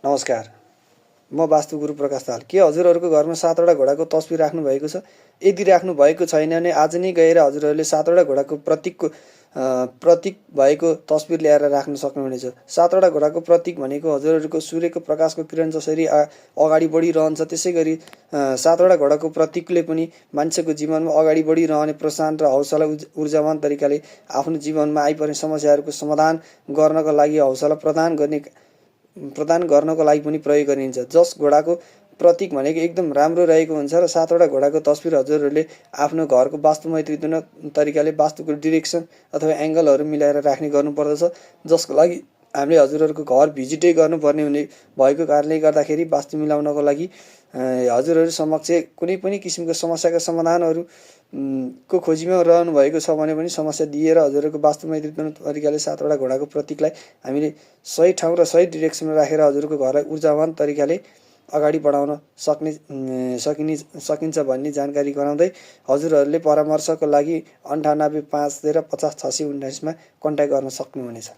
नमस्कार, म वास्तु गुरु प्रकाश दाहाल। के हजुरहरूको घरमा 7वटा घोडाको तस्बिर राख्नु भएको छ? यदि राख्नु भएको छैन भने आज नै गएर हजुरहरूले 7वटा घोडाको प्रतीक भएको तस्बिर ल्याएर राख्न सक्नुहुनेछ। 7वटा घोडाको प्रतीक भनेको हजुरहरूको सूर्यको प्रकाशको किरण जसरी अगाडि बढिरहन्छ, त्यसै गरी 7वटा घोडाको प्रतीकले पनि मान्छेको जीवनमा अगाडि बढिरहने प्रोत्साहन र हौसला ऊर्जावान तरिकाले आफ्नो जीवनमा आइपर्ने समस्याहरूको समाधान गर्नको लागि हौसला प्रदान गर्नको लागि पनि प्रयोग गरिन्छ। जस घोडाको प्रतीक भनेको एकदम राम्रो रहेको हुन्छ र 7वटा घोडाको तस्बिर हजुरहरूले आफ्नो घरको वास्तु मैत्रीपूर्ण तरिकाले वास्तुको डिरेक्सन अथवा एङ्गलहरू मिलाएर राख्ने गर्नुपर्दछ, जसको लागि हामीले हजुरहरूको घर भिजिटै गर्नुपर्ने हुने भएको कारणले गर्दाखेरि वास्तु मिलाउनको लागि हजुरहरू समक्ष कुनै पनि किसिमको समस्याका समाधानहरू को खोजीमा रहनु भएको छ भने पनि समस्या दिएर हजुरहरूको वास्तु मैत्रीपूर्ण तरिकाले 7वटा घोडाको प्रतीकलाई हामीले सही ठाउँ र सही डिरेक्सनमा राखेर हजुरहरूको घरलाई ऊर्जावान तरिकाले अगाडि बढाउन सकिन्छ भन्ने जानकारी गराउँदै हजुरहरूले परामर्शको लागि 98 5 13 50 619 मा कन्ट्याक्ट गर्न सक्नुहुनेछ।